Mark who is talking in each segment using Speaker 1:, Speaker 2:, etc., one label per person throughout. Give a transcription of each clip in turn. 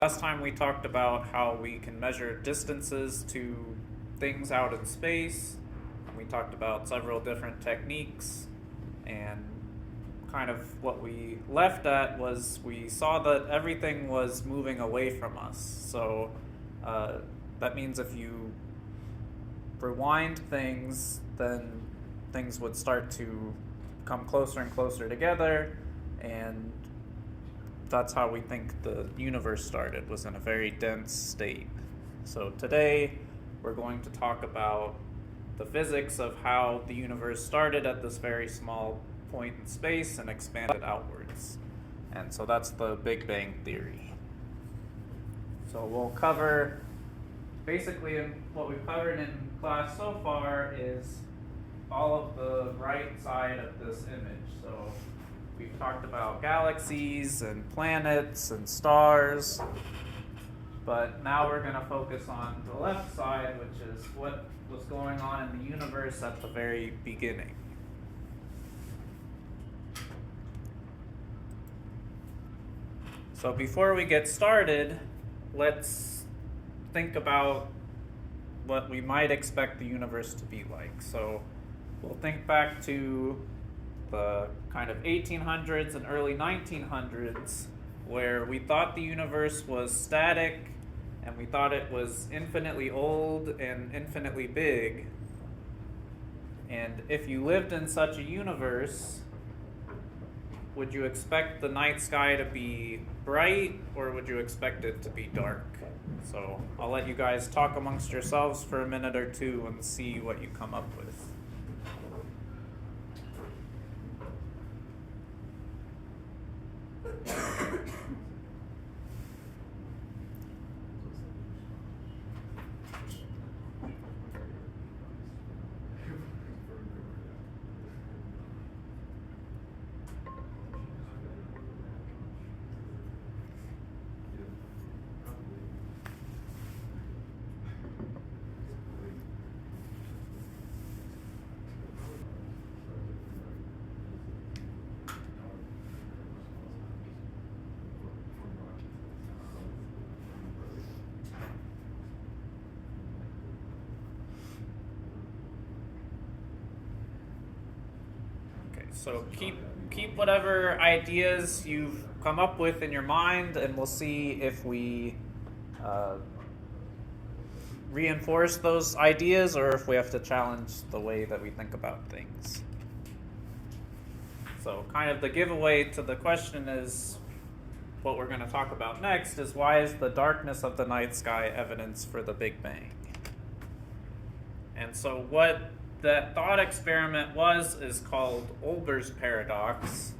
Speaker 1: Last time we talked about how we can measure distances to things out in space. We talked about several different techniques, and kind of what we left at was we saw that everything was moving away from us. So that means if you rewind things, then things would start to come closer and closer together, and that's how we think the universe started, was in a very dense state. So today we're going to talk about the physics of how the universe started at this very small point in space and expanded outwards. And so that's the Big Bang theory. So we'll cover, basically what we've covered in class so far is all of the right side of this image. So we've talked about galaxies and planets and stars, but now we're going to focus on the left side, which is what was going on in the universe at the very beginning. So before we get started, let's think about what we might expect the universe to be like. So we'll think back to the kind of 1800s and early 1900s, where we thought the universe was static and we thought it was infinitely old and infinitely big. And if you lived in such a universe, would you expect the night sky to be bright, or would you expect it to be dark? So I'll let you guys talk amongst yourselves for a minute or two and see what you come up with. So keep whatever ideas you've come up with in your mind, and we'll see if we reinforce those ideas or if we have to challenge the way that we think about things. So kind of the giveaway to the question is, what we're going to talk about next is, why is the darkness of the night sky evidence for the Big Bang? And so what that thought experiment is called Olber's paradox.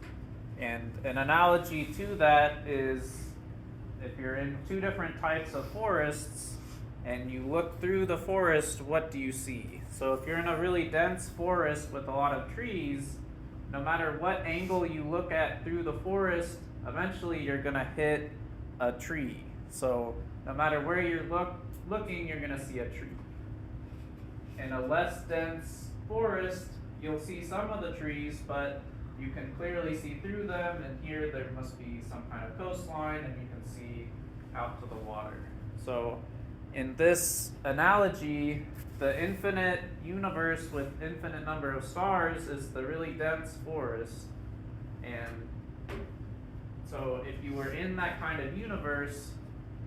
Speaker 1: And an analogy to that is, if you're in two different types of forests and you look through the forest, what do you see? So if you're in a really dense forest with a lot of trees, no matter what angle you look at through the forest, eventually you're going to hit a tree. So no matter where you're looking, you're going to see a tree. In a less dense forest, you'll see some of the trees, but you can clearly see through them, and here there must be some kind of coastline, and you can see out to the water. So in this analogy, the infinite universe with infinite number of stars is the really dense forest. And so if you were in that kind of universe,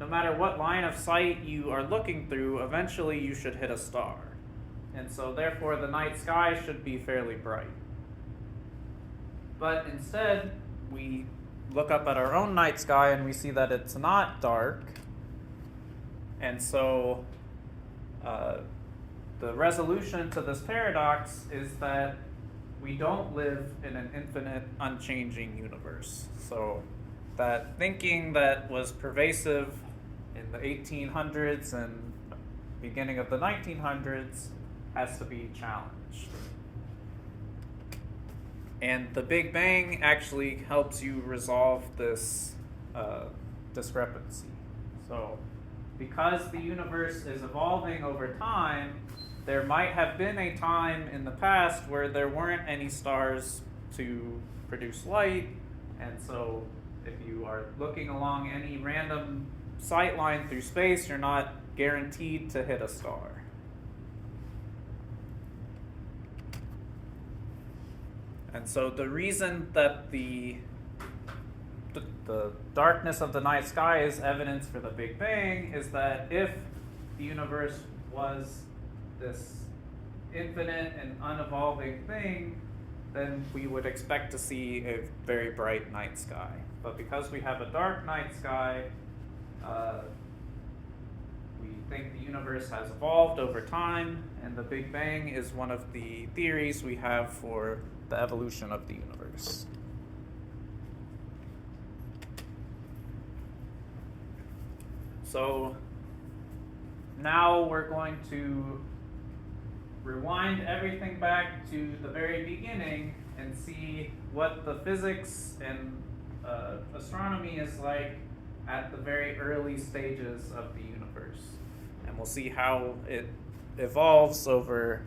Speaker 1: no matter what line of sight you are looking through, eventually you should hit a star. And so therefore the night sky should be fairly bright. But instead, we look up at our own night sky and we see that it's not dark. And so the resolution to this paradox is that we don't live in an infinite, unchanging universe. So that thinking that was pervasive in the 1800s and beginning of the 1900s has to be challenged. And the Big Bang actually helps you resolve this discrepancy. So because the universe is evolving over time, there might have been a time in the past where there weren't any stars to produce light, and so if you are looking along any random sight line through space, you're not guaranteed to hit a star. And so the reason that the darkness of the night sky is evidence for the Big Bang is that if the universe was this infinite and unevolving thing, then we would expect to see a very bright night sky. But because we have a dark night sky, we think the universe has evolved over time, and the Big Bang is one of the theories we have for the evolution of the universe. So now we're going to rewind everything back to the very beginning and see what the physics and astronomy is like at the very early stages of the universe. And we'll see how it evolves over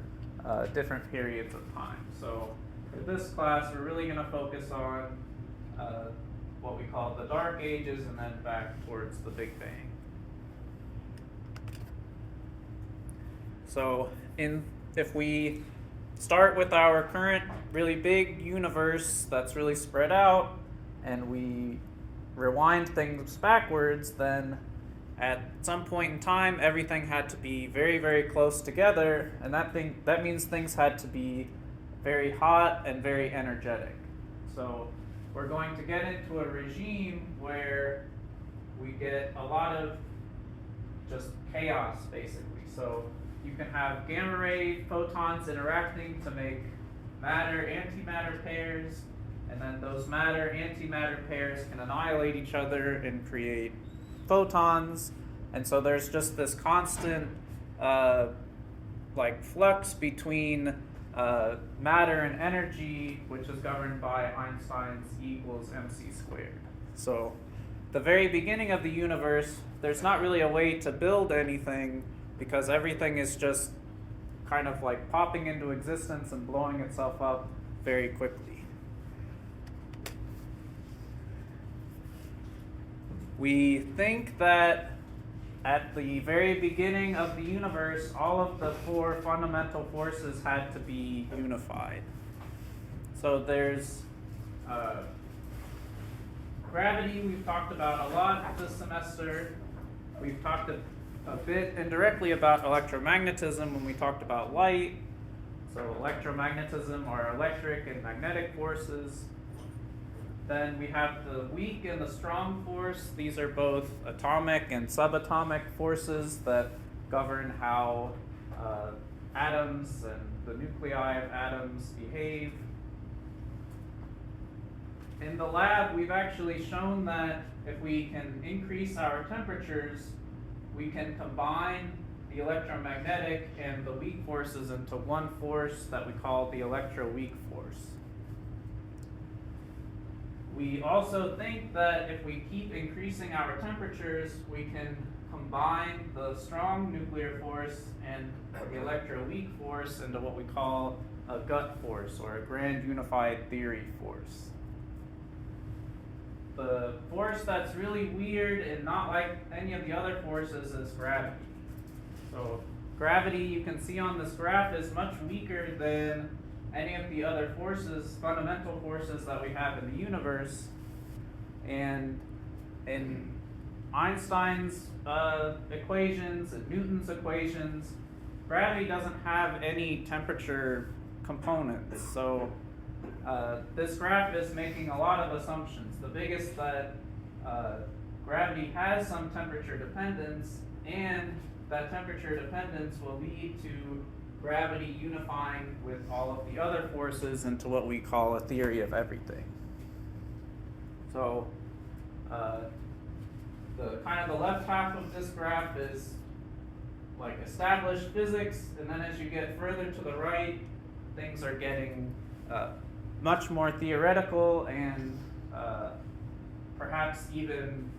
Speaker 1: different periods of time. So for this class, we're really going to focus on what we call the Dark Ages and then back towards the Big Bang. So if we start with our current really big universe that's really spread out, and we rewind things backwards, then at some point in time, everything had to be very, very close together, and that means things had to be very hot and very energetic. So we're going to get into a regime where we get a lot of just chaos, basically. So you can have gamma ray photons interacting to make matter-antimatter pairs, and then those matter-antimatter pairs can annihilate each other and create photons. And so there's just this constant flux between matter and energy, which is governed by Einstein's E = mc². So the very beginning of the universe, there's not really a way to build anything, because everything is just kind of like popping into existence and blowing itself up very quickly. We think that at the very beginning of the universe, all of the four fundamental forces had to be unified. So there's gravity, we've talked about a lot this semester. We've talked a bit indirectly about electromagnetism when we talked about light. So electromagnetism are electric and magnetic forces. Then we have the weak and the strong force. These are both atomic and subatomic forces that govern how atoms and the nuclei of atoms behave. In the lab, we've actually shown that if we can increase our temperatures, we can combine the electromagnetic and the weak forces into one force that we call the electroweak force. We also think that if we keep increasing our temperatures, we can combine the strong nuclear force and the electroweak force into what we call a gut force, or a grand unified theory force. The force that's really weird and not like any of the other forces is gravity. So gravity, you can see on this graph, is much weaker than any of the other forces, fundamental forces that we have in the universe. And in Einstein's equations and Newton's equations, gravity doesn't have any temperature components. So this graph is making a lot of assumptions. The biggest that gravity has some temperature dependence, and that temperature dependence will lead to gravity unifying with all of the other forces into what we call a theory of everything. So the left half of this graph is like established physics, and then as you get further to the right, things are getting much more theoretical and perhaps even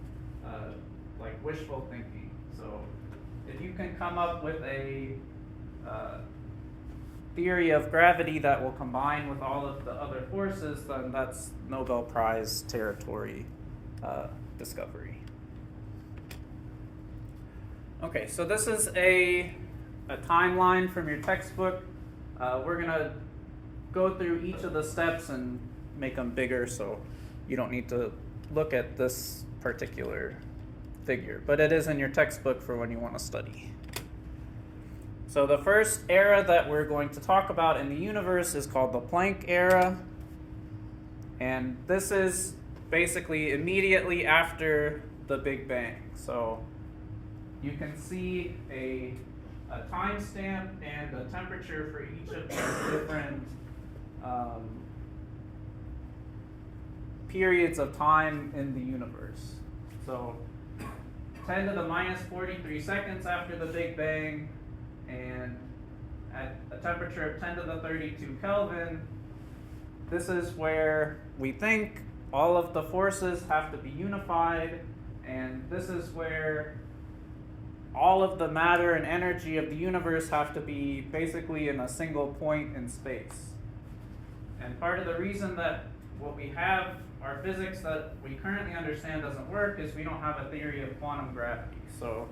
Speaker 1: like wishful thinking. So if you can come up with a theory of gravity that will combine with all of the other forces, then that's Nobel Prize territory discovery. Okay, so this is a timeline from your textbook. We're going to go through each of the steps and make them bigger so you don't need to look at this particular figure. But it is in your textbook for when you want to study. So the first era that we're going to talk about in the universe is called the Planck era. And this is basically immediately after the Big Bang. So you can see a timestamp and a temperature for each of these different periods of time in the universe. So 10 to the minus 43 seconds after the Big Bang, and at a temperature of 10 to the 32 Kelvin, this is where we think all of the forces have to be unified, and this is where all of the matter and energy of the universe have to be basically in a single point in space. And part of the reason that what we have, our physics that we currently understand doesn't work, is we don't have a theory of quantum gravity. So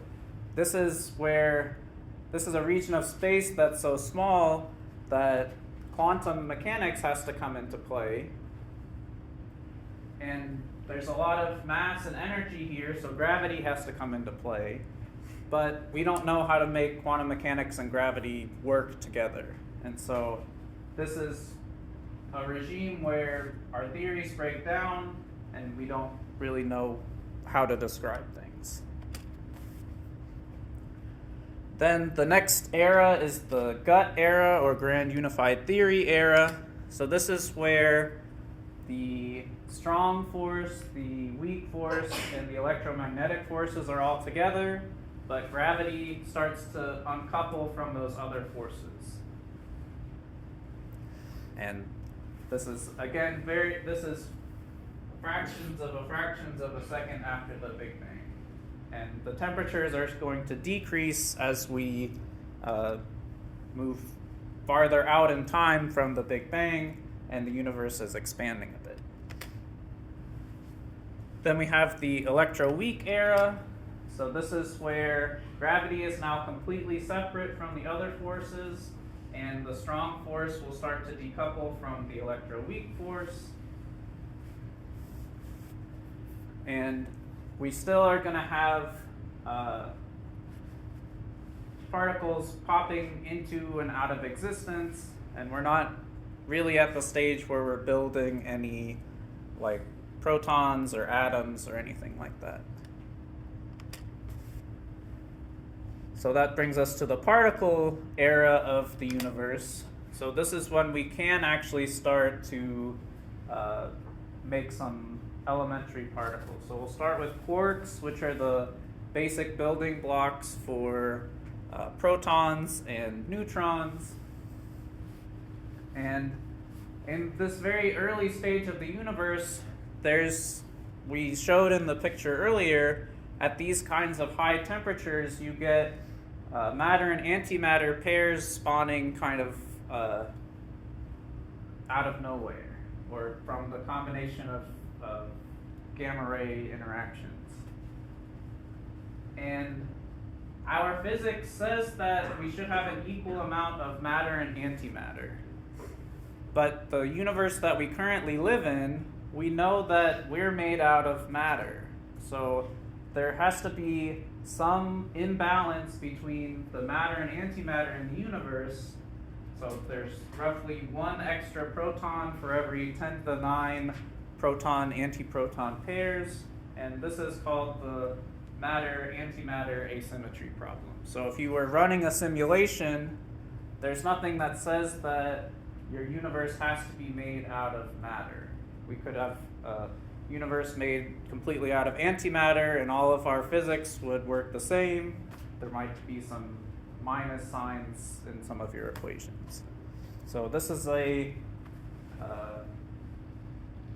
Speaker 1: this is a region of space that's so small that quantum mechanics has to come into play. And there's a lot of mass and energy here, so gravity has to come into play. But we don't know how to make quantum mechanics and gravity work together. And so this is a regime where our theories break down and we don't really know how to describe things. Then the next era is the GUT era, or Grand Unified Theory era. So this is where the strong force, the weak force, and the electromagnetic forces are all together, but gravity starts to uncouple from those other forces. And this is, again, this is fractions of a second after the Big Bang. And the temperatures are going to decrease as we move farther out in time from the Big Bang, and the universe is expanding a bit. Then we have the electroweak era. So this is where gravity is now completely separate from the other forces, and the strong force will start to decouple from the electroweak force. And we still are going to have particles popping into and out of existence, and we're not really at the stage where we're building any like protons or atoms or anything like that. So that brings us to the particle era of the universe. So this is when we can actually start to make some elementary particles. So we'll start with quarks, which are the basic building blocks for protons and neutrons. And in this very early stage of the universe, we showed in the picture earlier, at these kinds of high temperatures, you get matter and antimatter pairs spawning kind of out of nowhere, or from the combination of gamma ray interactions. And our physics says that we should have an equal amount of matter and antimatter. But the universe that we currently live in, we know that we're made out of matter. So there has to be some imbalance between the matter and antimatter in the universe. So there's roughly one extra proton for every 10 to the 9 proton-antiproton pairs, and this is called the matter-antimatter asymmetry problem. So if you were running a simulation, there's nothing that says that your universe has to be made out of matter. We could have a universe made completely out of antimatter, and all of our physics would work the same. There might be some minus signs in some of your equations. So this is a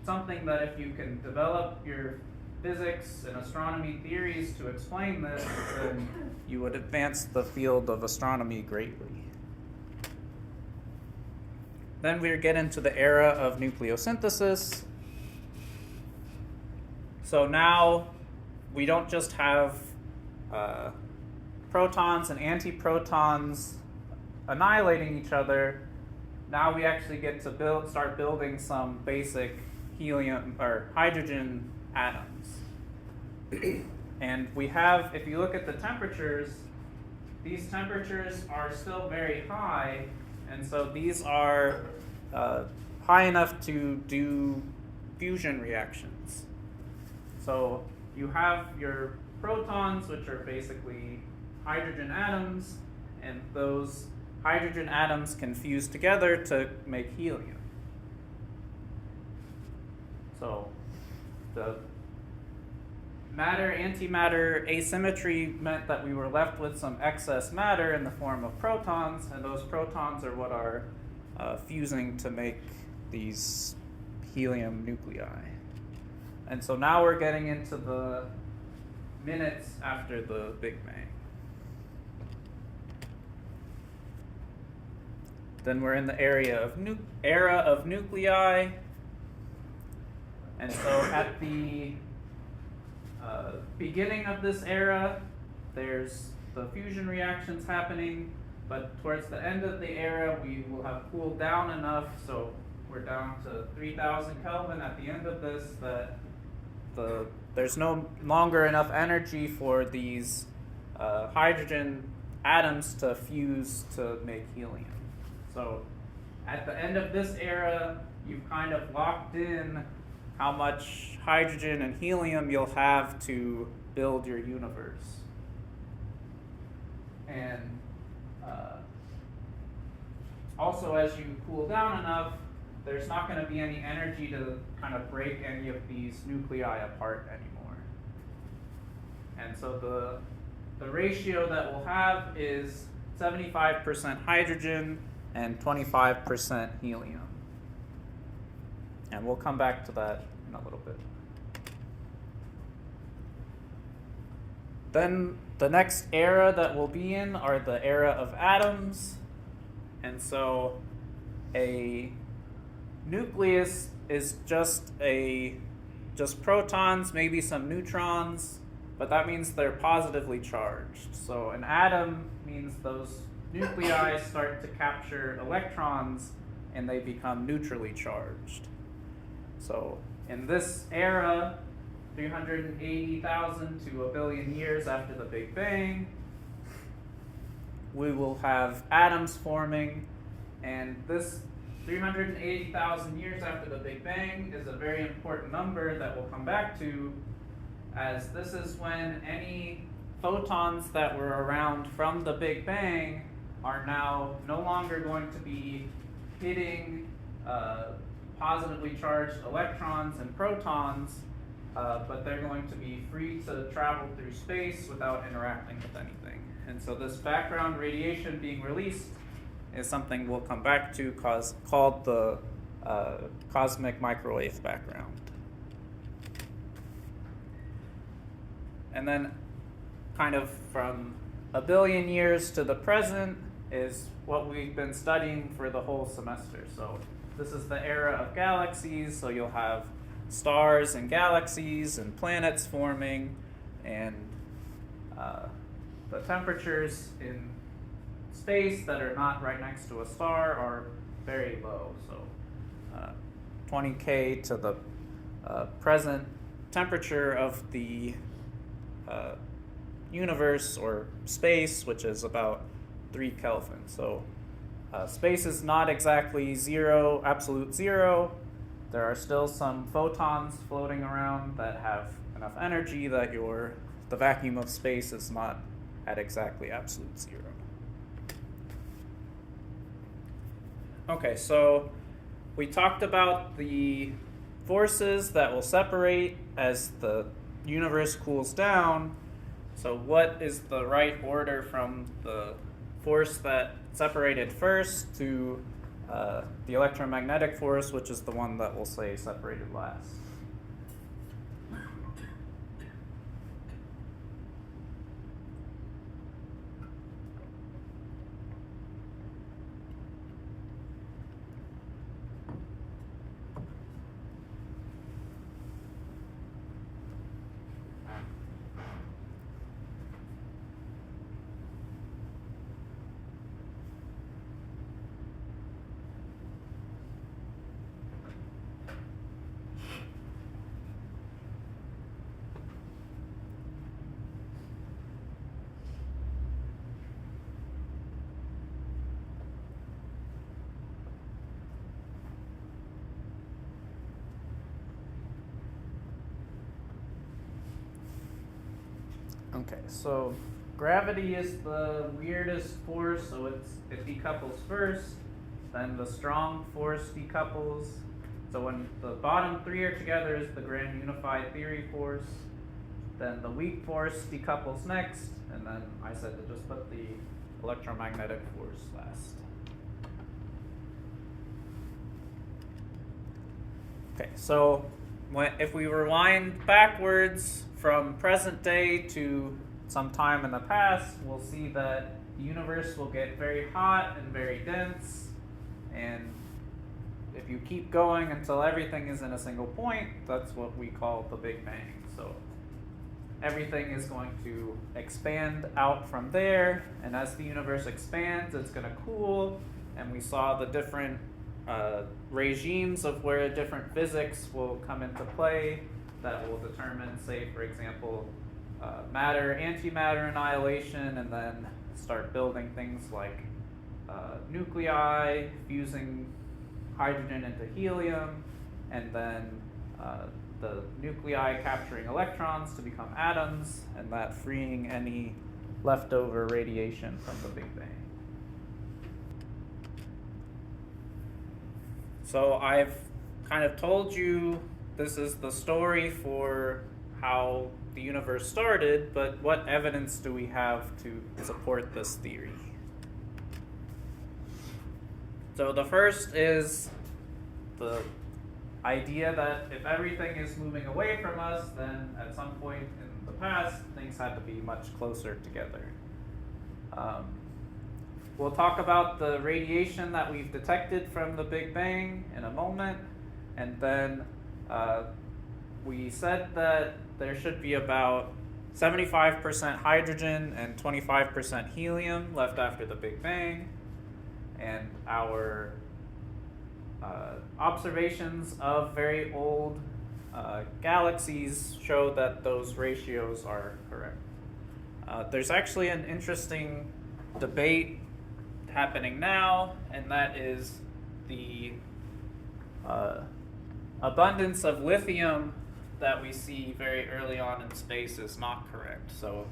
Speaker 1: something that if you can develop your physics and astronomy theories to explain this, then you would advance the field of astronomy greatly. Then we get into the era of nucleosynthesis. So now we don't just have protons and antiprotons annihilating each other, now we actually get to start building some basic helium or hydrogen atoms. And we have, if you look at the temperatures, these temperatures are still very high, and so these are high enough to do fusion reactions. So you have your protons, which are basically hydrogen atoms, and those hydrogen atoms can fuse together to make helium. So the matter-antimatter asymmetry meant that we were left with some excess matter in the form of protons, and those protons are what are fusing to make these helium nuclei. And so now we're getting into the minutes after the Big Bang. Then we're in the era of nuclei. And so at the beginning of this era, there's the fusion reactions happening, but towards the end of the era, we will have cooled down enough, so we're down to 3,000 Kelvin at the end of this, that there's no longer enough energy for these hydrogen atoms to fuse to make helium. So at the end of this era, you've kind of locked in how much hydrogen and helium you'll have to build your universe. And also, as you cool down enough, there's not going to be any energy to kind of break any of these nuclei apart anymore. And so the ratio that we'll have is 75% hydrogen and 25% helium. And we'll come back to that in a little bit. Then the next era that we'll be in are the era of atoms. And so a nucleus is just protons, maybe some neutrons, but that means they're positively charged. So an atom means those nuclei start to capture electrons and they become neutrally charged. So in this era, 380,000 to a billion years after the Big Bang, we will have atoms forming, and this 380,000 years after the Big Bang is a very important number that we'll come back to, as this is when any photons that were around from the Big Bang are now no longer going to be hitting positively charged electrons and protons, but they're going to be free to travel through space without interacting with anything. And so this background radiation being released is something we'll come back to called the cosmic microwave background. And then kind of from a billion years to the present is what we've been studying for the whole semester. So this is the era of galaxies, so you'll have stars and galaxies and planets forming, and the temperatures in space that are not right next to a star are very low. So 20K to the present temperature of the universe or space, which is about 3 Kelvin. So space is not exactly zero, absolute zero. There are still some photons floating around that have enough energy that the vacuum of space is not at exactly absolute zero. Okay, so we talked about the forces that will separate as the universe cools down. So what is the right order from the force that separated first to the electromagnetic force, which is the one that we'll say separated last? Okay, so gravity is the weirdest force, so it decouples first, then the strong force decouples. So when the bottom three are together is the grand unified theory force. Then the weak force decouples next, and then I said to just put the electromagnetic force last. Okay, so if we rewind backwards from present day to some time in the past, we'll see that the universe will get very hot and very dense, and if you keep going until everything is in a single point, that's what we call the Big Bang. So everything is going to expand out from there, and as the universe expands, it's going to cool, and we saw the different regimes of where different physics will come into play that will determine, say, for example, matter-antimatter annihilation, and then start building things like nuclei, fusing hydrogen into helium, and then the nuclei capturing electrons to become atoms, and that freeing any leftover radiation from the Big Bang. So I've kind of told you this is the story for how the universe started, but what evidence do we have to support this theory? So the first is the idea that if everything is moving away from us, then at some point in the past, things had to be much closer together. We'll talk about the radiation that we've detected from the Big Bang in a moment, and then we said that there should be about 75% hydrogen and 25% helium left after the Big Bang, and our observations of very old galaxies show that those ratios are correct. There's actually an interesting debate happening now, and that is the abundance of lithium that we see very early on in space is not correct. So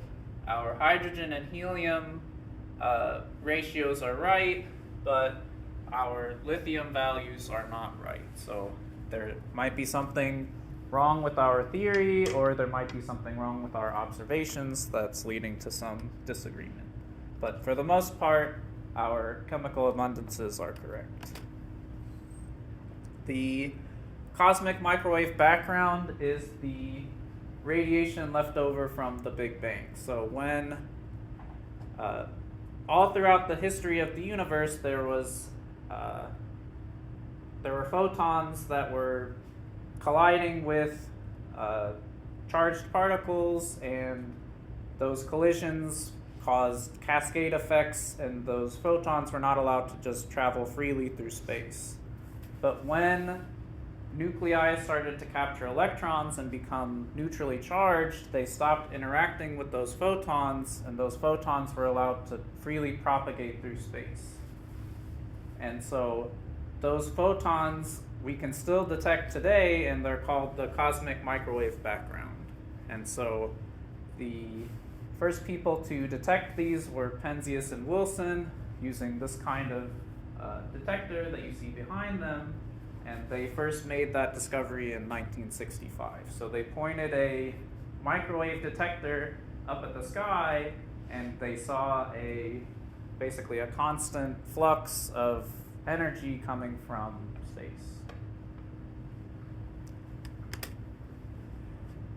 Speaker 1: our hydrogen and helium ratios are right, but our lithium values are not right. So there might be something wrong with our theory, or there might be something wrong with our observations that's leading to some disagreement. But for the most part, our chemical abundances are correct. The cosmic microwave background is the radiation left over from the Big Bang. So when all throughout the history of the universe, there were photons that were colliding with charged particles, and those collisions caused cascade effects, and those photons were not allowed to just travel freely through space. But when nuclei started to capture electrons and become neutrally charged, they stopped interacting with those photons, and those photons were allowed to freely propagate through space. And so those photons we can still detect today, and they're called the cosmic microwave background. And so the first people to detect these were Penzias and Wilson, using this kind of detector that you see behind them, and they first made that discovery in 1965. So they pointed a microwave detector up at the sky, and they saw basically a constant flux of energy coming from space.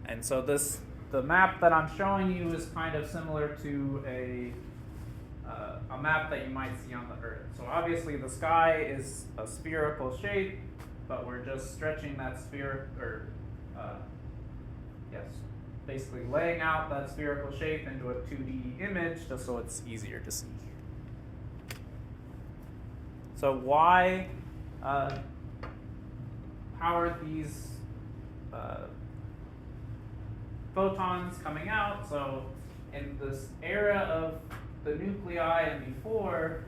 Speaker 1: And so the map that I'm showing you is kind of similar to a map that you might see on the Earth. So obviously the sky is a spherical shape, but we're just stretching that basically laying out that spherical shape into a 2D image just so it's easier to see. So how are these photons coming out? So in this era of the nuclei and before,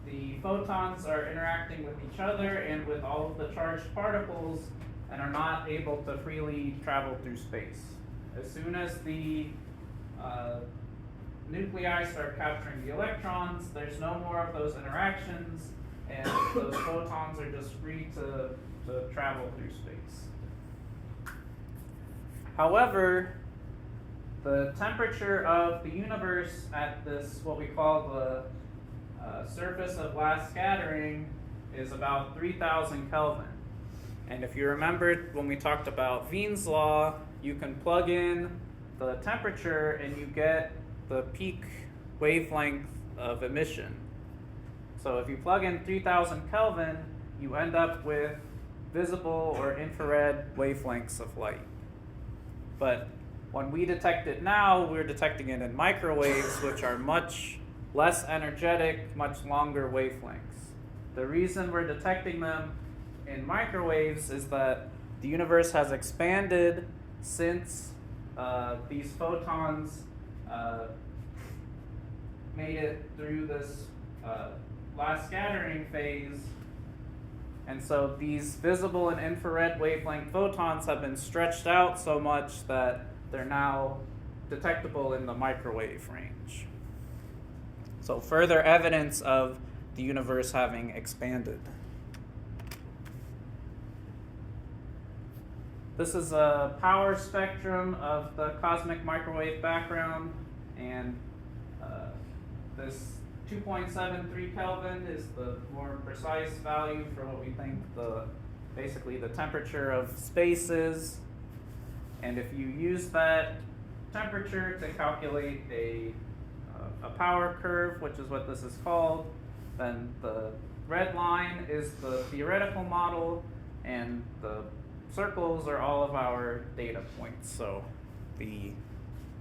Speaker 1: the photons are interacting with each other and with all of the charged particles and are not able to freely travel through space. As soon as the nuclei start capturing the electrons, there's no more of those interactions, and those photons are just free to travel through space. However, the temperature of the universe at this, what we call the surface of last scattering, is about 3,000 Kelvin. And if you remember when we talked about Wien's law, you can plug in the temperature and you get the peak wavelength of emission. So if you plug in 3,000 Kelvin, you end up with visible or infrared wavelengths of light. But when we detect it now, we're detecting it in microwaves, which are much less energetic, much longer wavelengths. The reason we're detecting them in microwaves is that the universe has expanded since these photons made it through this last scattering phase. And so these visible and infrared wavelength photons have been stretched out so much that they're now detectable in the microwave range. So further evidence of the universe having expanded. This is a power spectrum of the cosmic microwave background, and this 2.73 Kelvin is the more precise value for what we think basically the temperature of space is. And if you use that temperature to calculate a power curve, which is what this is called, then the red line is the theoretical model, and the circles are all of our data points. So the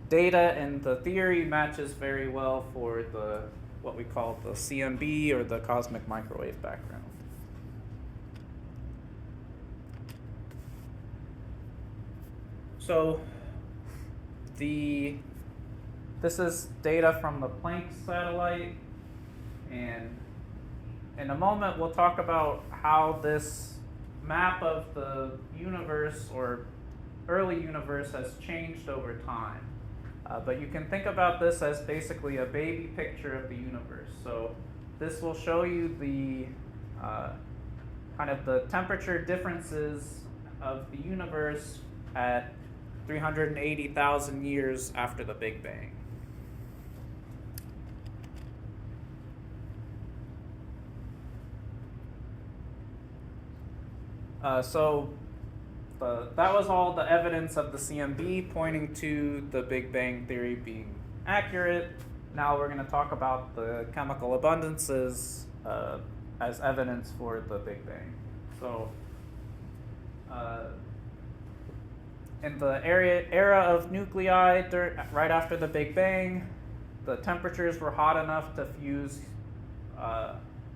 Speaker 1: data and the theory matches very well for what we call the CMB, or the cosmic microwave background. So this is data from the Planck satellite, and in a moment we'll talk about how this map of the universe, or early universe, has changed over time. But you can think about this as basically a baby picture of the universe. So this will show you the kind of the temperature differences of the universe at 380,000 years after the Big Bang. That was all the evidence of the CMB pointing to the Big Bang theory being accurate. Now we're going to talk about the chemical abundances as evidence for the Big Bang. So in the era of nuclei, right after the Big Bang, the temperatures were hot enough to fuse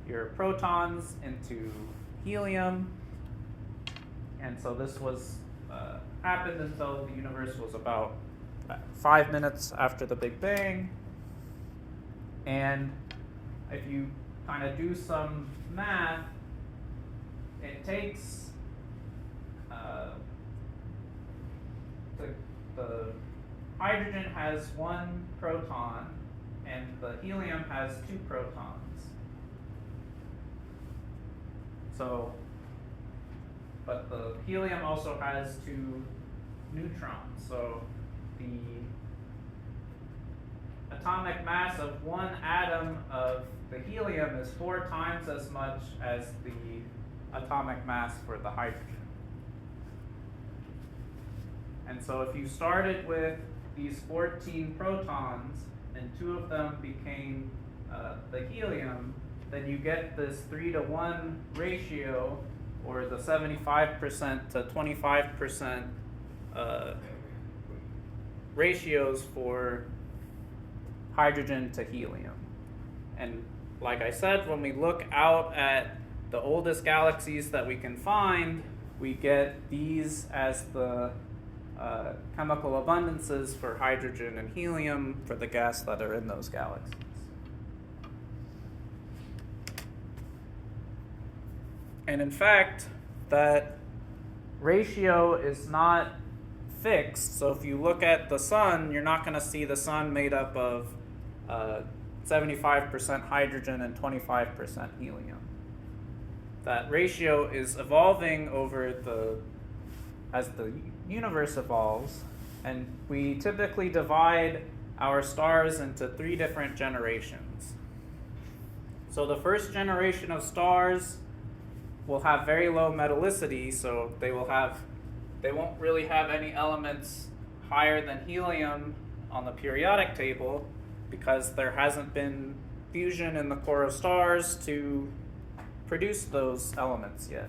Speaker 1: your protons into helium. And so this was happened until the universe was about 5 minutes after the Big Bang. And if you kind of do some math, it takes the hydrogen has 1 proton and the helium has 2 protons. But the helium also has 2 neutrons. So the atomic mass of 1 atom of the helium is 4 times as much as the atomic mass for the hydrogen. And so if you started with these 14 protons and 2 of them became the helium, then you get this 3-to-1 ratio, or the 75% to 25% ratios for hydrogen to helium. And like I said, when we look out at the oldest galaxies that we can find, we get these as the chemical abundances for hydrogen and helium for the gas that are in those galaxies. And in fact, that ratio is not fixed. So if you look at the sun, you're not going to see the sun made up of 75% hydrogen and 25% helium. That ratio is evolving as the universe evolves, and we typically divide our stars into 3 different generations. So the first generation of stars will have very low metallicity, so they won't really have any elements higher than helium on the periodic table because there hasn't been fusion in the core of stars to produce those elements yet.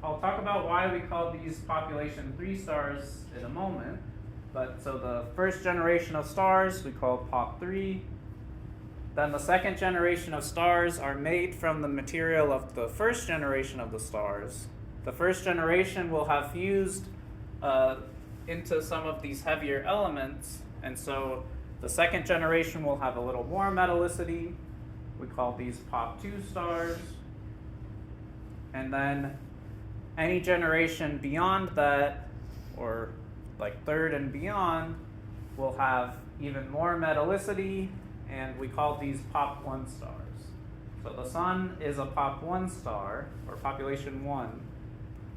Speaker 1: I'll talk about why we call these population 3 stars in a moment, but so the first generation of stars we call POP3. Then the second generation of stars are made from the material of the first generation of the stars. The first generation will have fused into some of these heavier elements, and so the second generation will have a little more metallicity. We call these POP2 stars. And then any generation beyond that, or like third and beyond, will have even more metallicity, and we call these POP1 stars. So the sun is a POP1 star, or population 1.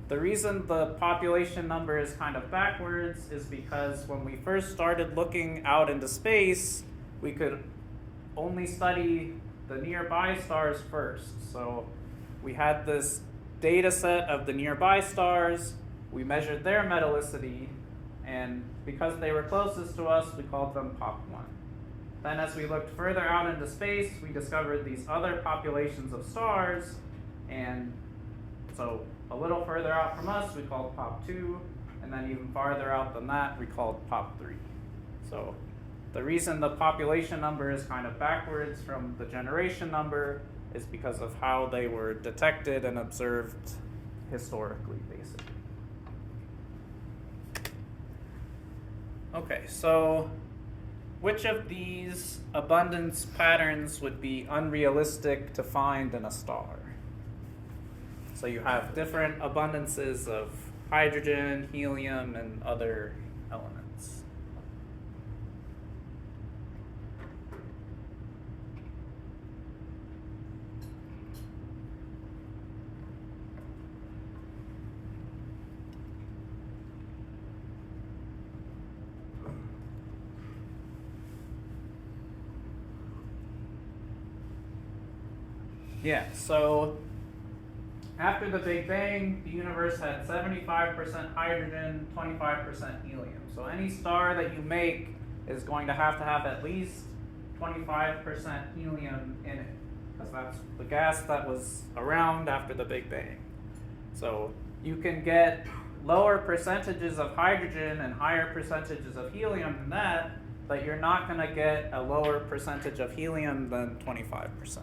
Speaker 1: The reason the population number is kind of backwards is because when we first started looking out into space, we could only study the nearby stars first. So we had this data set of the nearby stars, we measured their metallicity, and because they were closest to us, we called them POP1. Then as we looked further out into space, we discovered these other populations of stars, and so a little further out from us, we called POP2, and then even farther out than that, we called POP3. So the reason the population number is kind of backwards from the generation number is because of how they were detected and observed historically, basically. Okay, so which of these abundance patterns would be unrealistic to find in a star? So you have different abundances of hydrogen, helium, and other elements. Yeah, so after the Big Bang, the universe had 75% hydrogen, 25% helium. So any star that you make is going to have at least 25% helium in it, because that's the gas that was around after the Big Bang. So you can get lower percentages of hydrogen and higher percentages of helium than that, but you're not going to get a lower percentage of helium than 25%.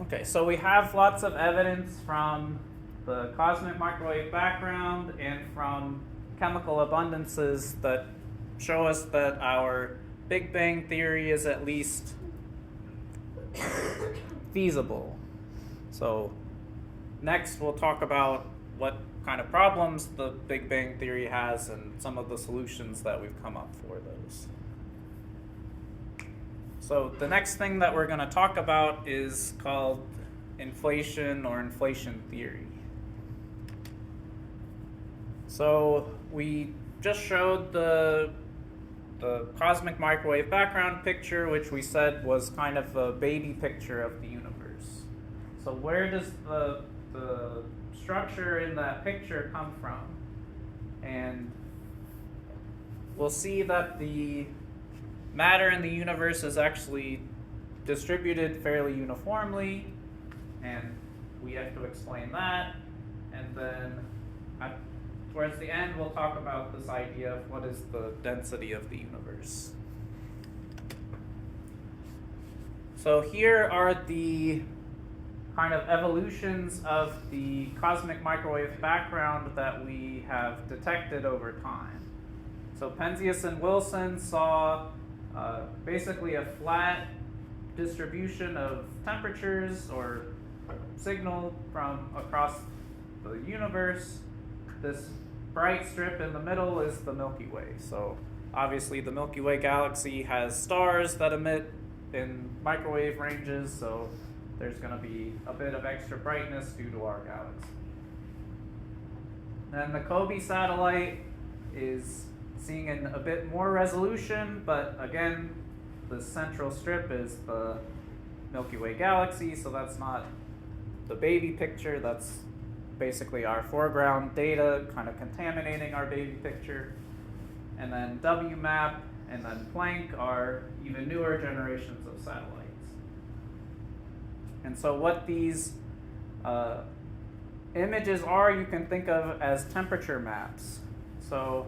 Speaker 1: Okay, so we have lots of evidence from the cosmic microwave background and from chemical abundances that show us that our Big Bang theory is at least feasible. So next we'll talk about what kind of problems the Big Bang theory has and some of the solutions that we've come up for those. So the next thing that we're going to talk about is called inflation or inflation theory. So we just showed the cosmic microwave background picture, which we said was kind of a baby picture of the universe. So where does the structure in that picture come from? And we'll see that the matter in the universe is actually distributed fairly uniformly, and we have to explain that. And then towards the end, we'll talk about this idea of what is the density of the universe. So here are the kind of evolutions of the cosmic microwave background that we have detected over time. So Penzias and Wilson saw basically a flat distribution of temperatures or signal from across the universe. This bright strip in the middle is the Milky Way. So obviously the Milky Way galaxy has stars that emit in microwave ranges, so there's going to be a bit of extra brightness due to our galaxy. Then the COBE satellite is seeing in a bit more resolution, but again, the central strip is the Milky Way galaxy, so that's not the baby picture. That's basically our foreground data kind of contaminating our baby picture. And then WMAP and then Planck are even newer generations of satellites. And so what these images are, you can think of as temperature maps. So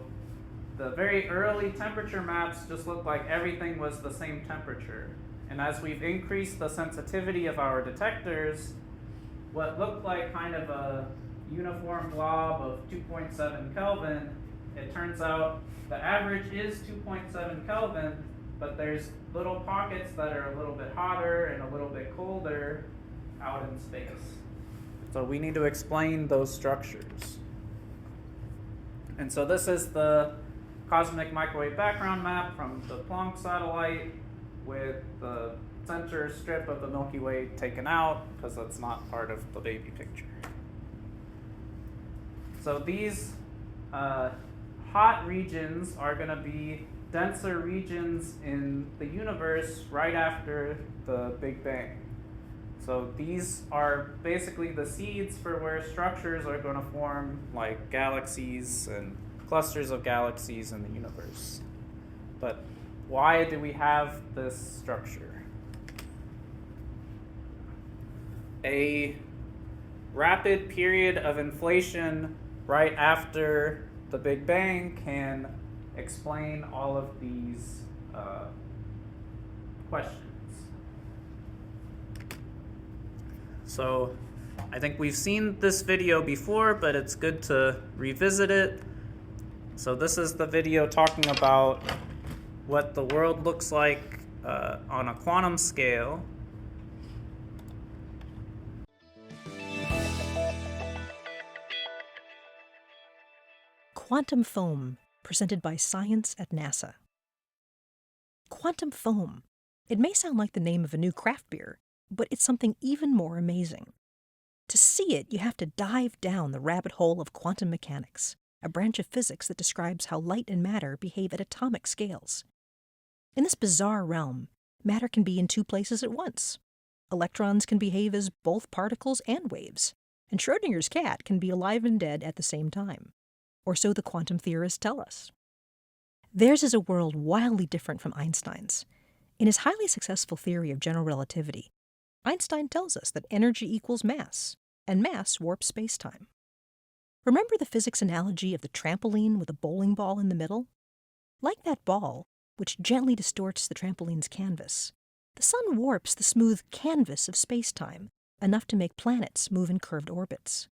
Speaker 1: the very early temperature maps just looked like everything was the same temperature. And as we've increased the sensitivity of our detectors, what looked like kind of a uniform blob of 2.7 Kelvin, it turns out the average is 2.7 Kelvin, but there's little pockets that are a little bit hotter and a little bit colder out in space. So we need to explain those structures. And so this is the cosmic microwave background map from the Planck satellite with the center strip of the Milky Way taken out because that's not part of the baby picture. So these hot regions are going to be denser regions in the universe right after the Big Bang. So these are basically the seeds for where structures are going to form, like galaxies and clusters of galaxies in the universe. But why do we have this structure? A rapid period of inflation right after the Big Bang can explain all of these questions. So I think we've seen this video before, but it's good to revisit it. So this is the video talking about what the world looks like on a quantum scale.
Speaker 2: Quantum foam, presented by Science at NASA. Quantum foam. It may sound like the name of a new craft beer, but it's something even more amazing. To see it, you have to dive down the rabbit hole of quantum mechanics, a branch of physics that describes how light and matter behave at atomic scales. In this bizarre realm, matter can be in two places at once. Electrons can behave as both particles and waves, and Schrödinger's cat can be alive and dead at the same time. Or so the quantum theorists tell us. Theirs is a world wildly different from Einstein's. In his highly successful theory of general relativity, Einstein tells us that energy equals mass, and mass warps space-time. Remember the physics analogy of the trampoline with a bowling ball in the middle? Like that ball, which gently distorts the trampoline's canvas, the sun warps the smooth canvas of space-time, enough to make planets move in curved orbits.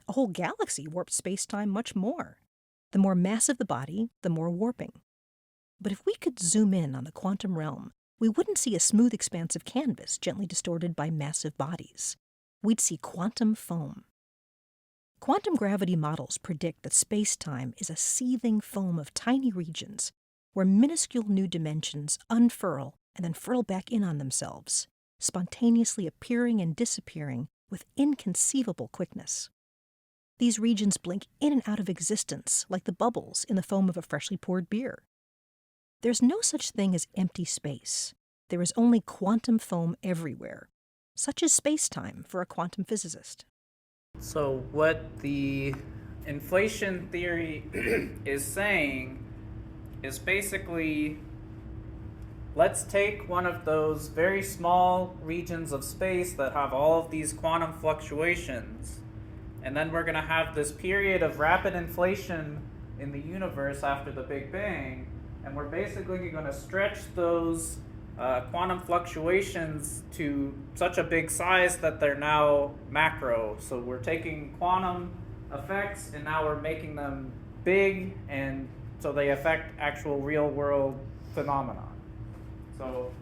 Speaker 2: A whole galaxy warps space-time much more. The more massive the body, the more warping. But if we could zoom in on the quantum realm, we wouldn't see a smooth expanse of canvas gently distorted by massive bodies. We'd see quantum foam. Quantum gravity models predict that space-time is a seething foam of tiny regions where minuscule new dimensions unfurl and then furl back in on themselves, spontaneously appearing and disappearing with inconceivable quickness. These regions blink in and out of existence like the bubbles in the foam of a freshly poured beer. There's no such thing as empty space. There is only quantum foam everywhere. Such is space-time for a quantum physicist.
Speaker 1: So what the inflation theory is saying is basically, let's take one of those very small regions of space that have all of these quantum fluctuations, and then we're going to have this period of rapid inflation in the universe after the Big Bang, and we're basically going to stretch those quantum fluctuations to such a big size that they're now macro. So we're taking quantum effects and now we're making them big, and so they affect actual real world phenomena. So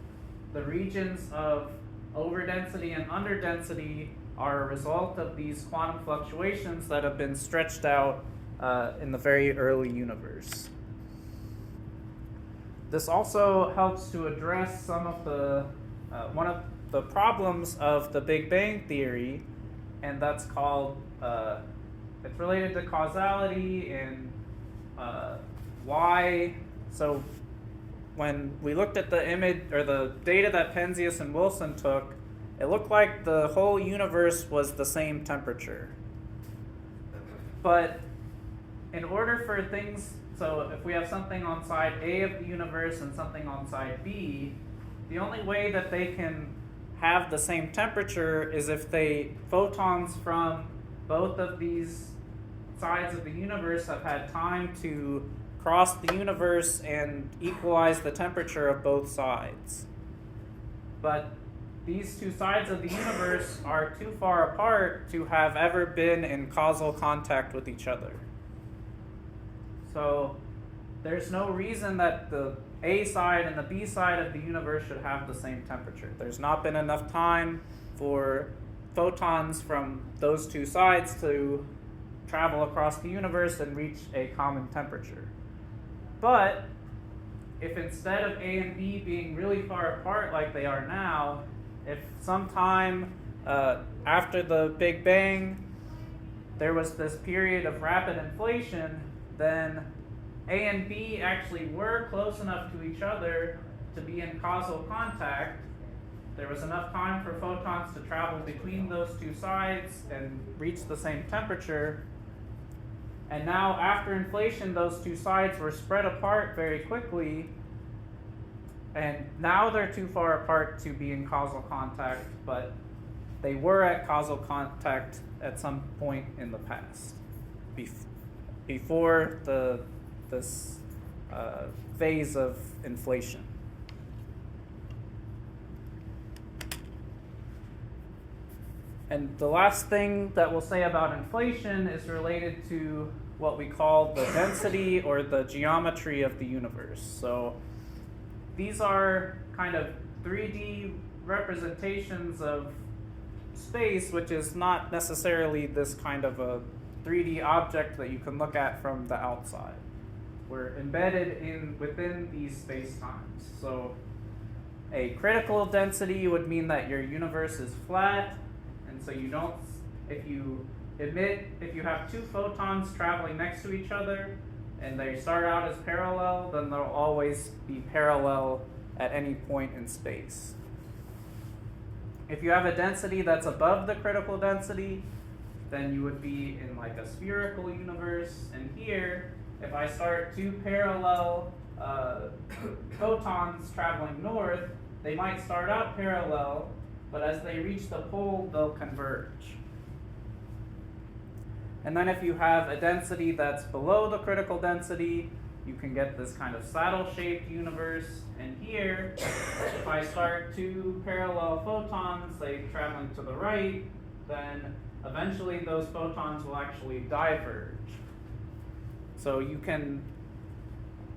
Speaker 1: the regions of overdensity and underdensity are a result of these quantum fluctuations that have been stretched out in the very early universe. This also helps to address some of the one of the problems of the Big Bang theory, and that's called it's related to causality and why. So when we looked at the image or the data that Penzias and Wilson took, it looked like the whole universe was the same temperature. But in order for things, so if we have something on side A of the universe and something on side B, the only way that they can have the same temperature is if photons from both of these sides of the universe have had time to cross the universe and equalize the temperature of both sides. But these two sides of the universe are too far apart to have ever been in causal contact with each other. So there's no reason that the A side and the B side of the universe should have the same temperature. There's not been enough time for photons from those two sides to travel across the universe and reach a common temperature. But if instead of A and B being really far apart like they are now, if sometime after the Big Bang there was this period of rapid inflation, then A and B actually were close enough to each other to be in causal contact. There was enough time for photons to travel between those two sides and reach the same temperature. And now, after inflation, those two sides were spread apart very quickly, and now they're too far apart to be in causal contact, but they were at causal contact at some point in the past, before this phase of inflation. And the last thing that we'll say about inflation is related to what we call the density or the geometry of the universe. So these are kind of 3D representations of space, which is not necessarily this kind of a 3D object that you can look at from the outside. We're embedded within these space-times. So a critical density would mean that your universe is flat. And so you don't, if you have two photons traveling next to each other and they start out as parallel, then they'll always be parallel at any point in space. If you have a density that's above the critical density, then you would be in like a spherical universe. And here, if I start two parallel photons traveling north, they might start out parallel, but as they reach the pole, they'll converge. And then if you have a density that's below the critical density, you can get this kind of saddle-shaped universe. And here, if I start two parallel photons, say traveling to the right, then eventually those photons will actually diverge. So you can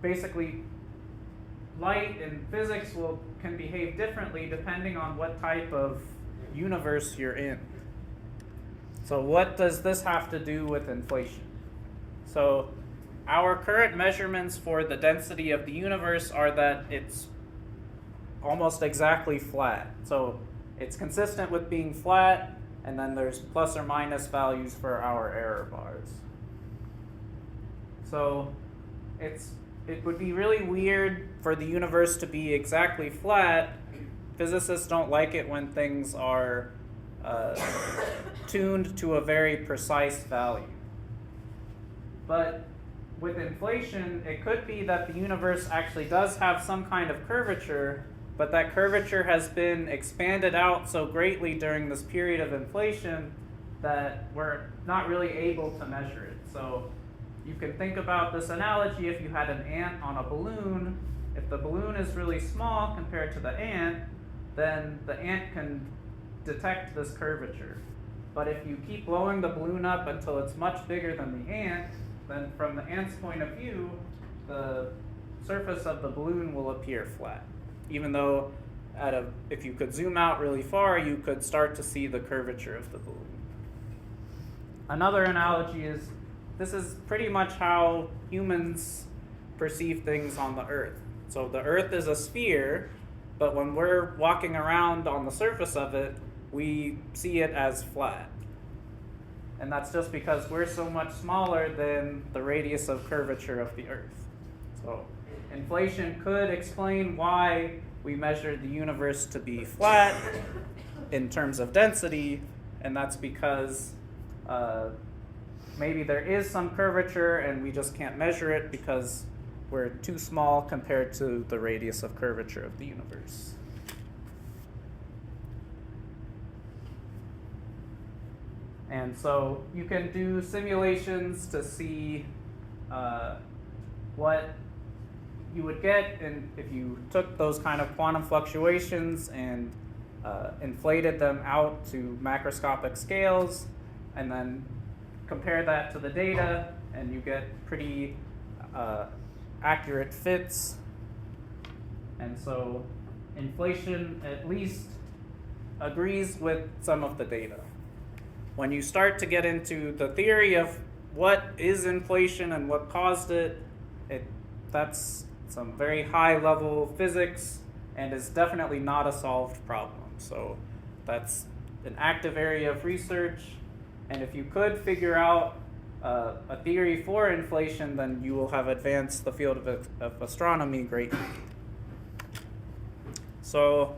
Speaker 1: basically, light and physics can behave differently depending on what type of universe you're in. So what does this have to do with inflation? So our current measurements for the density of the universe are that it's almost exactly flat. So it's consistent with being flat, and then there's plus or minus values for our error bars. So it would be really weird for the universe to be exactly flat. Physicists don't like it when things are tuned to a very precise value. But with inflation, it could be that the universe actually does have some kind of curvature, but that curvature has been expanded out so greatly during this period of inflation that we're not really able to measure it. So you can think about this analogy if you had an ant on a balloon. If the balloon is really small compared to the ant, then the ant can detect this curvature. But if you keep blowing the balloon up until it's much bigger than the ant, then from the ant's point of view, the surface of the balloon will appear flat, even though if you could zoom out really far, you could start to see the curvature of the balloon. Another analogy is, this is pretty much how humans perceive things on the Earth. So the Earth is a sphere, but when we're walking around on the surface of it, we see it as flat. And that's just because we're so much smaller than the radius of curvature of the Earth. So inflation could explain why we measure the universe to be flat in terms of density, and that's because maybe there is some curvature and we just can't measure it because we're too small compared to the radius of curvature of the universe. And so you can do simulations to see what you would get if you took those kind of quantum fluctuations and inflated them out to macroscopic scales, and then compare that to the data, and you get pretty accurate fits. And so inflation at least agrees with some of the data. When you start to get into the theory of what is inflation and what caused it, that's some very high level physics and is definitely not a solved problem. So that's an active area of research, and if you could figure out a theory for inflation, then you will have advanced the field of astronomy greatly. So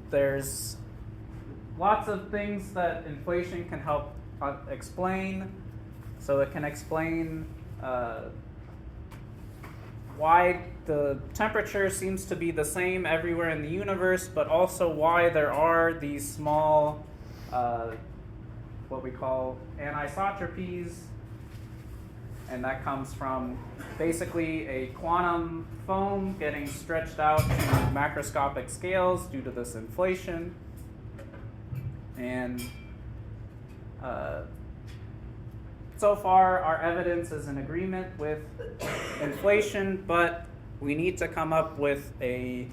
Speaker 1: there's lots of things that inflation can help explain. So it can explain why the temperature seems to be the same everywhere in the universe, but also why there are these small, what we call anisotropies, and that comes from basically a quantum foam getting stretched out to macroscopic scales due to this inflation. And so far, our evidence is in agreement with inflation, but we need to come up with a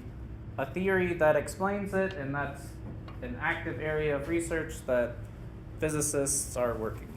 Speaker 1: theory that explains it, and that's an active area of research that physicists are working on.